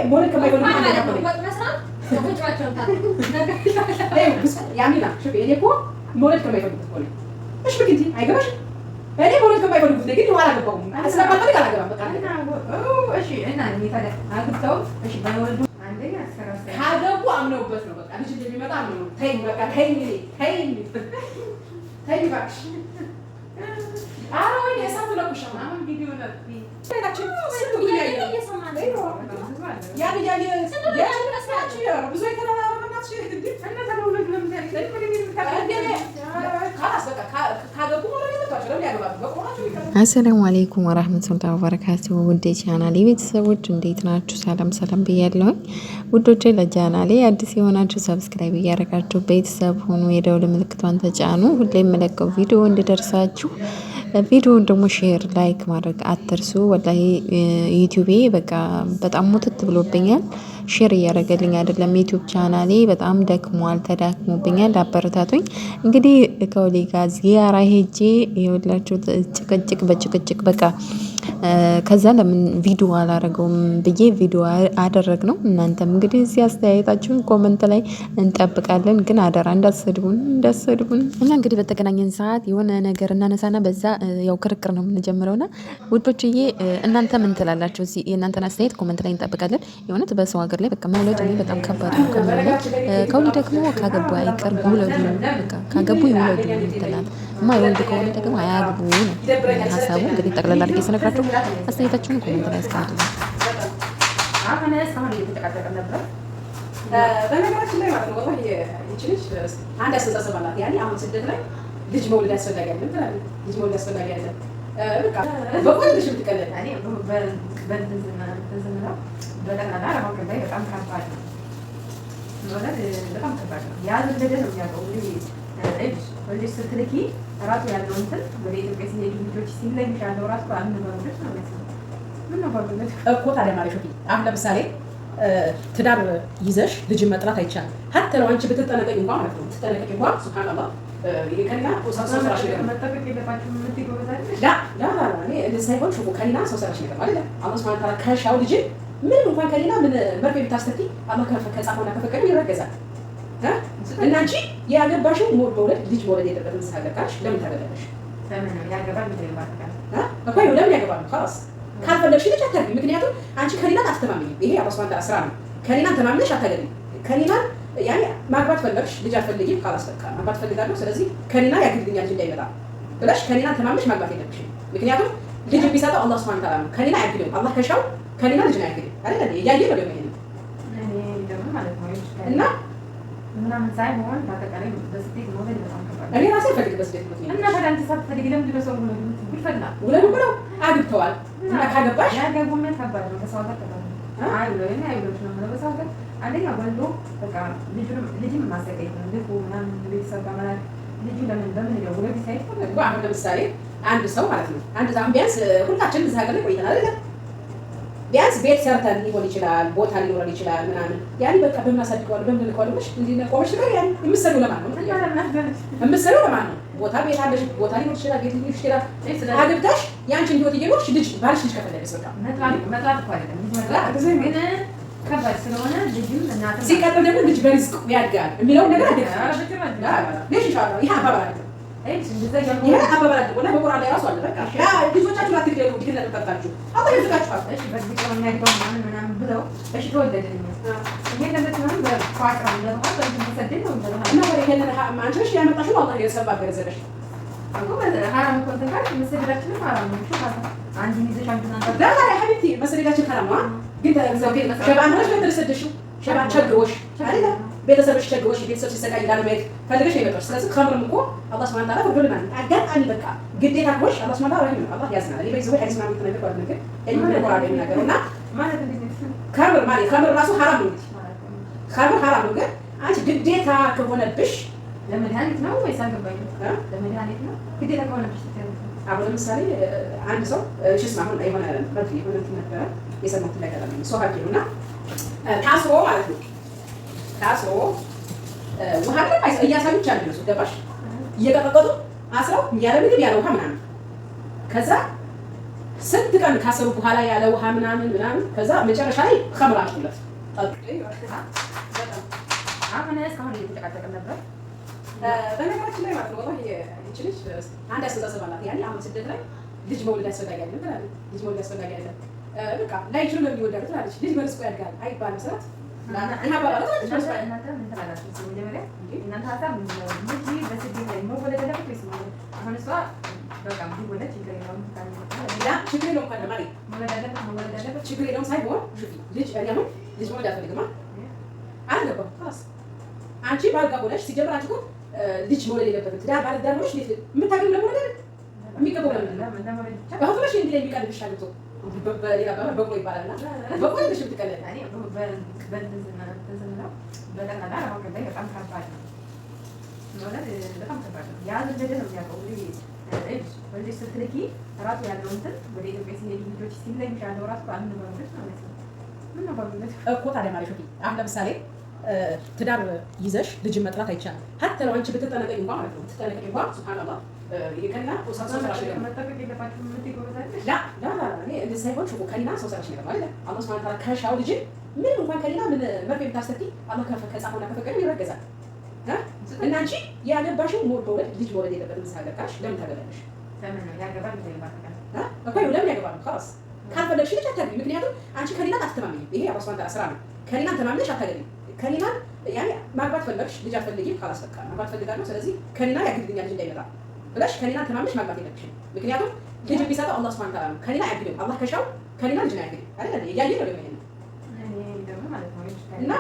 ሞልድ ከማይፈልጉ ያሚና ሹፊ እኔ እኮ ሞልድ ከማይፈልጉት እኮ ነኝ። እሺ በግንቲ አይገባሽም። እኔ ሞልድ ከማይፈልጉት ነኝ፣ ግን አላገባሁም። ስለማልፈልግ አላገባም። በቃ እሺ እና ታዲያ አግብተው እሺ ባይወልዱ አንደኛ ካገቡ አምነውበት ነው። በቃ ልጅ እንደሚመጣ አምነው ነው። ተይኝ በቃ ተይኝ እባክሽ። ኧረ ወይኔ እሳቱ ለኩሻው አሁን ቪዲዮ ለኩኝ አሰላሙ አለይኩም ወራህመቱላሂ ወበረካቱሁ። ውድ ቻናሌ ቤተሰቦች እንዴት ናችሁ? ሰላም ሰላም ብያለሁኝ። ውዶቼ ለቻናሌ አዲስ የሆናችሁ ሰብስክራይብ እያደረጋችሁ ቤተሰብ ሁኑ። የደውል ምልክቷን ተጫኑ። ሁሌ የምለቀው ቪዲዮ እንዲደርሳችሁ ቪዲዮውን ደግሞ ሼር ላይክ ማድረግ አትርሱ። ወላሂ ዩቲዩቤ በቃ በጣም ሙትት ብሎብኛል። ሼር እያደረገልኝ አይደለም። ዩቲዩብ ቻናሌ በጣም ደክሟል፣ ተዳክሞብኛል። አበረታቱኝ። እንግዲህ ከወሌ ጋር ዚያራ ሄጄ የወላችሁ ጭቅጭቅ በጭቅጭቅ በቃ ከዛ ለምን ቪዲዮ አላረገውም ብዬ ቪዲዮ አደረግ ነው። እናንተም እንግዲህ እዚህ አስተያየታችሁን ኮመንት ላይ እንጠብቃለን። ግን አደራ እንዳትሰድቡን እና እንግዲህ በተገናኘን ሰዓት የሆነ ነገር እናነሳና በዛ ያው ክርክር ነው የምንጀምረውና ውዶችዬ እናንተ ምን ትላላችሁ? እዚህ የእናንተን አስተያየት ኮመንት ላይ እንጠብቃለን። የሆነት በሰው ሀገር ላይ በቃ መውለድ እኔ በጣም ከባድ ነው። ከውልድ ደግሞ ካገቡ አይቀር ይውለዱ፣ በቃ ካገቡ ይውለዱ ይላል። የማይወልድ ከሆነ ደግሞ አያግቡ ነው ሀሳቡ። እንግዲህ ጠቅላላ አድርጌ ስነግራችሁ አስተያየታችሁን ኮሜንት ላይ አስቀምጡልኝ። በነገራችን ላይ ማለት ነው ወላሂ ይቺ ልጅ አንድ አስተሳሰብ አላት። ያኔ አሁን ስደት ላይ ልጅ መውለድ ያስፈልጋል ትላለች። ልጅ መውለድ ያስፈልጋል ያለ በቃ በቆይ ልጅ ብትቀለድ እኔ በእንትዝና በጠቅላላ አረባክ ላይ በጣም ከባድ ነው። በጣም ከባድ ነው። ያልወለደ ነው የሚያውቀው። ወልደሽ ስትልኪ ራሱ ያለው እንትን ወደ ኢትዮጵያ ሲሄዱ ልጆች ሲለምሽ ያለው ራሱ አንድ ነገሮች ነው የሚያስበው። ምን ነው ባሉለት እኮ ታዲያ ማለት ነው። አሁን ለምሳሌ ትዳር ይዘሽ ልጅ መጥራት አይቻልም። ሀtta ነው አንቺ ብትጠነቀቂ እንኳን ማለት ነው ትጠነቀቂ እንኳን ሱብሃንአላህ ከኒና ሰው ሰራሽ ነገር መጠበቅ የለባችሁም የምትጎበዛለሽ እኔ እንደዚህ ሳይሆን ሹፉ ከኒና ሰው ሰራሽ ነገር ማለት አላህ ሱብሃነሁ ወተዓላ ከሻው ልጅ ምን እንኳን ከኒና ምን መርፌ ብታስተኪ አላህ ከጻፈውና ከፈቀደ ይረገዛል። እና አንቺ ያገባሽው መውለድ ልጅ መውለድ የለበትም ሳገባሽ ለምን ታገባለሽ? ለምን ያገባል? ምን ይባላል እኮ ለምን ያገባል? خلاص ካልፈለግሽ ልጅ አታገቢ። ምክንያቱም አንቺ ከኒናን አትተማመኝ። ይሄ አላህ ሱብሃነሁ ወተዓላ ስራ ነው። ከኒናን ተማምነሽ አታገቢ። ከኒናን ያኔ ማግባት ፈለግሽ ልጅ አትፈልጊም። خلاص በቃ ማግባት ፈልጋለሁ ስለዚህ ከኒና ያግድኛል ልጅ እንዳይመጣ ብለሽ ከኒናን ተማምነሽ ማግባት የለብሽም። ምክንያቱም ልጅ የሚሰጠው አላህ ሱብሃነሁ ወተዓላ ነው። ከኒና ያግድም አላህ ከሻው ከኒና ልጅ ነው ያግድም አይደል? ያያየ ነው ደግሞ ይሄን ደግሞ ማለት ነው እና ምናምን ሳይሆን በአጠቃላይ በስደት መውለድ በጣም ከባድ እኔ ራሴ ፈልግ በስደት ነው እና ታዲያ አንቺ ሳትፈልጊ ለምን ድረስ ነው ይፈላ ውለዱ ብለው አግብተዋል እና ካገባሽ ያገቡም ከባድ ነው። ከሰው ጋር ከባድ ነው። አይ ብሎ እኔ አይ ብሎ ነው በሰው ጋር አንደኛ ወልዶ በቃ ልጅም ማሰቀይ ነው ልኩ ምናምን ቤተሰብ ጋር ማለት ልጅ ለምን በምን ነው ወለድ ሳይፈልግ አሁን ለምሳሌ አንድ ሰው ማለት ነው አንድ ዛም ቢያንስ ሁላችንም እዛ ሀገር ላይ ቆይተናል አይደል? ቢያንስ ቤት ሰርተን ሊሆን ይችላል፣ ቦታ ሊኖረን ይችላል ምናምን ያኔ በቃ በማሳድቀዋል በምንልቀዋል ብለሽ እንዲህ ቆመሽ ነው ያኔ የምትሰሪው ለማን ነው? የምትሰሪው ለማን ነው? ቦታ ቤት አለሽ፣ ቦታ ሊኖር ይችላል፣ ቤት ሊኖር ይችላል። አግብተሽ ያንቺን ህይወት እየኖርሽ ልጅ ባልሽ ልጅ ከፈለገሽ በቃ መጥራት እኮ አይደለም ግን ከባድ ስለሆነ ልጅም እናትም ሲቀጥል ደግሞ ልጅ በሪዝቅ ያድጋል የሚለውን ነገር ልጅ ይሻላል። ይሄ አባባል አይደለም። ይሄ አባባል አይደለም። ወላ በቁርአን ላይ ራሱ አለ። በቃ ያ ልጆቻችሁ አትግደሉ ድግና ተጠጣችሁ አላህ ይርዝቃችኋል። እሺ በዚህ ቆም ያድጋው ምናምን ብለው እሺ ተወለደልኝ ይሄ ለምትሆን በቋጥራ እንደሆነ በዚህ ተሰደደ ነው እና ይሄንን አንቺሽ ያመጣሽው አላህ የሰባ ገረዘለሽ አሁን ሐራም ኮንተንት መስደዳችን ሐራም ነው። አንድ ይዘሽ አንተና لا لا يا حبيبتي مسؤوليتك حرام قلت شباب مش قادر تسدشوا شباب تشقوش አይደል ቤተሰብሽ ቸግሮሽ ቤተሰብ ሲሰቃይ ይላል ማለት ፈልገሽ አይመጣሽ። ስለዚህ ከምርም እኮ አላህ Subhanahu Wa Ta'ala ወዶልናል። አጋጣሚ በቃ ግዴታ ኮሽ አላህ Subhanahu Wa Ta'ala አላህ ያዝናል። እኔ በዚህ ሀዲስ ማለት ነገር ባል ነገር እኔ ወራዴ ነገርና ማለት እንዴት ከምር ማለት ከምር ራሱ ሐራም ነው። ከምር ሐራም ነው ግን አንቺ ግዴታ ከሆነብሽ ለመድኃኒት ነው ወይስ አልገባኝ? ለመድኃኒት ነው ግዴታ ከሆነብሽ አሁን ለምሳሌ አንድ ሰው እሺስ ማሁን የሆነ ማለት የሆነ ነበረ የሰማሁት ነገር አለ ሰው ሀቂውና ታስሮ ማለት ነው ታስሮ ውሃ ላይ እያሳዩች አለ ነው ገባሽ እየቀጠቀጡ አስረው ያለ ምግብ ያለ ውሃ ምናምን ከዛ ስንት ቀን ካሰሩ በኋላ ያለ ውሃ ምናምን ምናምን ከዛ መጨረሻ ላይ ከምር አልኩለት። አሁን እስካሁን እየተጨቃጨቅን ነበር። በነገራችን ላይ ማለት ነው ወላሂ ይህች ልጅ አንድ አስተሳሰብ አላት። ያኔ አሁን ስደት ላይ ልጅ መውለድ ያስፈልጋል ትላለች። ልጅ መውለድ ያስፈልጋል በቃ ላይችሉ ነው የሚወዳሉ ትላለች። ልጅ በርስቆ ያድጋል አይባልም ስራት ችግር የለውም ሳይሆን ልጅ መውለድ አልፈልግም አልገባም። አንቺ ባልጋ ሆነሽ ሲጀምራችሁ እኮ ልጅ መውለድ የለበትም። ትዳር ባለትዳር ሆነሽ የምታገኙ ለመውለድ የሚገባው ለምንድነው? እንዲ ላይ የሚቀልብሽ አግብቶ በሌላ በቆሎ ይባላልና በቆሎ ልሽ የምትቀለድ በጠቅላላ ለማቀበል በጣም ከባድ ነው። በጣም ከባድ ነው። ያ ዘንጀደ ነው የሚያውቀው። ወደ ስትልኪ ራሱ ያለው እንትን ወደ ኢትዮጵያ ሲሄዱ ልጆች ሲለኝ ያለው ራሱ አንድ ማለት ነው። ምን ነው ባሉለት እኮ ታዲያ ማለት ነው። አሁን ለምሳሌ ትዳር ይዘሽ ልጅን መጥራት አይቻልም። ሀtta ነው አንቺ ብትጠነቀቂ እንኳን ማለት ነው ብትጠነቀቂ እንኳን ሱብሃንአላህ የከና ሰው ሰራሽ ነገር መጠበቅ የለባችሁም የምትጎበዛለሽ እኔ እንደዚህ ሳይሆን ሽቁ ከና ሰው ሰራሽ ነገር ማለት አላህ ሱብሃነሁ ወተዓላ ከሻው ልጅ ምን እንኳን ከሌላ ምን መርፌ ብታስተኪ አላህ ከጻፈውና ከፈቀደ ይረገዛል። እና አንቺ ያገባሽው መውለድ ልጅ መውለድ የለበትም ሳገባሽ ለምን ታገባለሽ? ለምን ነው ያገባል ይባላል እኮ ለምን ያገባል? خلاص ካልፈለግሽ ልጅ አታገቢ። ምክንያቱም አንቺ ከሌላ አትተማመኝ። ይሄ አላህ ሱብሃነሁ ወተዓላ ስራ ነው። ከሌላ ተማምነሽ አታገቢ። ከሌላ ያኔ ማግባት ፈለግሽ ልጅ አትፈልጊም خلاص በቃ ማግባት ፈልጋለሁ ስለዚህ ከሌላ ያግድኛል ልጅ እንዳይመጣ ብለሽ ከሌላ ተማምነሽ ማግባት የለብሽም። ምክንያቱም ልጅ የሚሰጠው አላህ ሱብሃነሁ ወተዓላ ነው። ከሌላ አያግድም። አላህ ከሻው ከሌላ ልጅ አያግድም አይደል? ያያየ ነው ደግሞ እና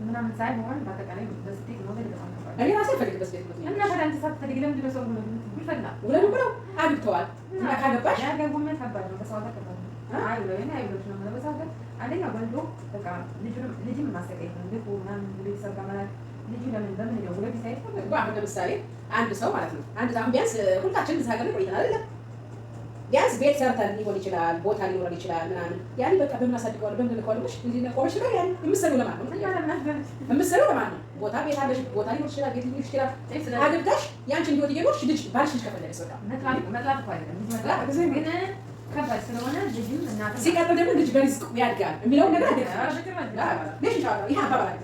ምናምን ሳይሆን በአጠቃላይ በስቴት ነው ለደረሰው እኔ ራሴ ፈልግ በስቴት ነው እና ፈራንት ሳትፈልግ ለምን ደረሰው ነው ይፈላ ወለዱ ብለው አግብተዋል እና ካገባሽ ያገቡ ምን ከባድ ነው። በሰው ሀገር ከባድ ነው። አይ ብለው እኔ አይብሎች ነው ማለት በሰው ሀገር አንደኛ ወንዶ በቃ ልጅም ማሰቃየት ነው። ልጅ ምናምን ቤተሰብ ጋር ማለት ልጅ ለምን ነው ወለድ ሳይት ነው። አሁን ለምሳሌ አንድ ሰው ማለት ነው አንድ አሁን ቢያንስ ሁላችንም እዚህ ሀገር ቆይተናል አይደል? ቢያንስ ቤት ሰርተን ሊሆን ይችላል፣ ቦታ ሊኖር ይችላል ምናምን ያን በቃ በምናሳድገው በምንልከውልሽ እንዲህ ቆርሽ ነው ያን የምትሰሪው ለማን ነው? የምትሰሪው ለማን ነው? ቦታ ቤት አለሽ፣ ቦታ ሊኖር ይችላል፣ ቤት ሊኖር ይችላል። አግብተሽ ያንቺን ህይወት እየኖርሽ ልጅ ባልሽ ልጅ ከፈለገሽ በቃ መጥላት እኮ አይደለም ግን ከባድ ስለሆነ ልጅም እናት ሲቀጥል ደግሞ ልጅ በሪዝቅ ያድጋል የሚለው ነገር አይደለም። ለሽ ይቻላል ይሄ አባባል አይደለም።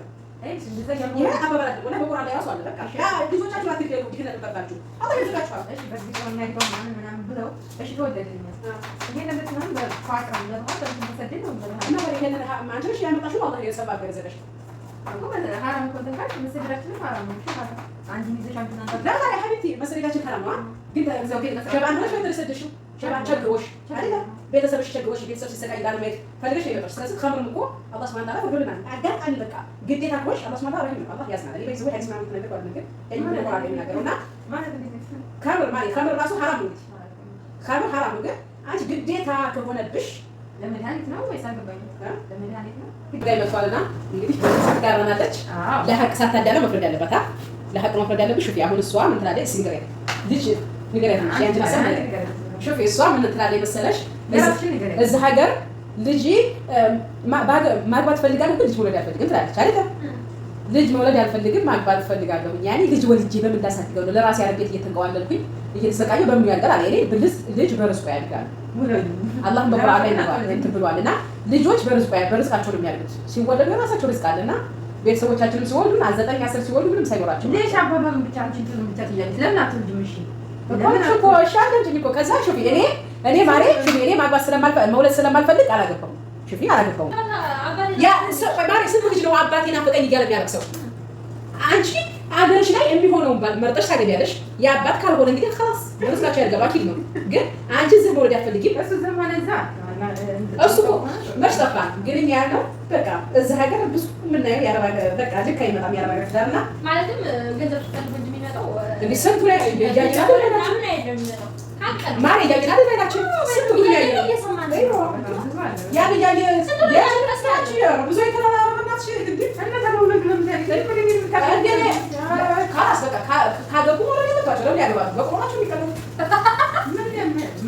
ይሄ አባባል አይደለም። ወላ በቁርአን ላይ ራሱ አለ በቃ ያ ልጆቻችሁ አትገሉ ይሄን ተጠጣችሁ አላህ ይዘጋችኋል። እሺ በዚህ ቆኛ ይባል ምናምን ብለው እሺ ተወደደኝ ይሄ ነገር ነው በፋቅራ ነው ተሰደደ ነው እና ይሄን ማንተሽ ያመጣሽው አላህ የሰባ ገረዘለሽ አቆ ሐራም ኮንተካት መስደራችን ሐራም ነው አንጂ ይዘሽ አንተና ላ ላ ሐቢብቲ መስደራችን ሐራም ነው ግን ዘው ግን ሸባን ነው ተሰደሽው ሸባን ቸግሮሽ አይደል ቤተሰብሽ ቸግሮሽ ቤተሰብ ሲሰቃይ ዳርሜት ፈልገሽ ነው የመጣሽ። ስለዚህ ከምርም እኮ አላህ ሱብሃነሁ ወተዓላ ወዶልናል አጋጣሚ በቃ ግዴታ ኮሽ አላህ ሱብሃነሁ ወተዓላ ነው አላህ ያዝናል። እኔ በዚህ ሐዲስ ማለት ነገር ባለ ነገር እኔ ነው ማለት ነገርና ማለት ከምር ራሱ ሐራም ነው። ከምር ሐራም ነው ግን አንቺ ግዴታ ከሆነብሽ ለመድኃኒት ነው ወይስ አልገባኝም? ለመድኃኒት ነው ጉዳይ መጥቷልና እንግዲህ ትጋራናለች። ለሐቅ ሳታዳላ መፍረድ ያለባት ለሐቅ መፍረድ ያለብሽ ሹፊ አሁን እሷ ምን ትላለች? ሲንገረኝ ልጅ ንገረኝ ያንቺ ማሰብ ሹፊ እሷ ምን ትላለች መሰለሽ? እዚህ ሀገር ልጅ ማግባት ፈልጋለሁ ግን ልጅ መውለድ አልፈልግም ትላለች አይደል? ልጅ መውለድ አልፈልግም ማግባት ፈልጋለሁ። ያኔ ልጅ ወልጄ በምን ላሳድገው ነው? ለራሴ አረቤት እየተንቀዋለልኩኝ እየተሰቃየሁ በምን ያድጋል አለ። እኔ ልጅ በርዝቁ ያድጋል። አላህ በቁርአን ላይ ነው እንትን ብሏልና ልጆች በርዝቃቸው ነው የሚያድጉት። ሲወለዱ የራሳቸው ርዝቅ አለና ቤተሰቦቻችንም ሲወልዱ 9 10 ሲወልዱ ምንም ሳይኖራቸው ለሽ አባባም ብቻ አንቺ እንትኑ ብቻ ትያለሽ። ለምን አትወልጂም? እሺ እኮ ሻለኝ እኮ ከዛ ሹፊ እኔ ማሬ ሹፊ እኔ ማግባት መውለድ ስለማልፈልግ አላገባሁም። ሹፊ አላገባሁም። ያ ማሬ ስንት ልጅ ነው አባቴ ናፈቀኝ እያለ የሚያለቅሰው? አንቺ አገርሽ ላይ የሚሆነውን ባል መርጠሽ ታገቢያለሽ። የአባት ካልሆነ እንግዲህ خلاص በርዝቃቸው ያልገባ ኪድ ነው። ግን አንቺ ዝም መውለድ አትፈልጊም። እሱ ዘማን እዛ እሱ መች ጠፋ ግን እኛ ያለው በቃ እዚህ ሀገር ብዙ የምናየው ያረባ በቃ ልክ አይመጣም። ያረባ ዳርና ማለትም ገንዘብ ስጠን ወንድ የሚመጣው እንዴ ስንቱ ላይ ያያጅና ምናምን አይደለም የሚመጣው ማሪ ያያጅና አይላችሁ ስንቱ ጉድ ያየ ያ ያየ ብዙ የተራራናች እንዴ ተነተለው ለምን ካላስ በቃ ካገቡ ወደ ለባቸው ለምን ያገባሉ? በቆማቸው የሚቀርቡ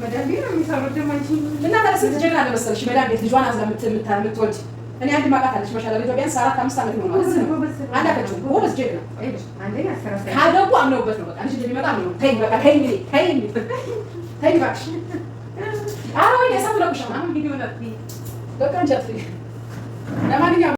መዳም ቤት ነው የሚሰሩት ደግሞ አንቺ እና ታዲያ ስንት ጀግና አለ መሰለሽ መዳም ቤት ልጇን አዝላ የምትወልድ እኔ አንድ ማቃት አለች ማሻአላ ልጇ ቢያንስ 4-5 ዓመት ነው ማለት ነው። አላከችው ጎበዝ ጀግና አንደኛ አስራ ካገቡ አምነውበት ነው በቃ ልጅ እንደሚመጣ ነው። ተይ በቃ ተይ እባክሽ አዎ ወይ እሳት ለቁሽ ነው አሁን ቪዲዮ ለጥፊ በቃ እንጂ አትፍሪ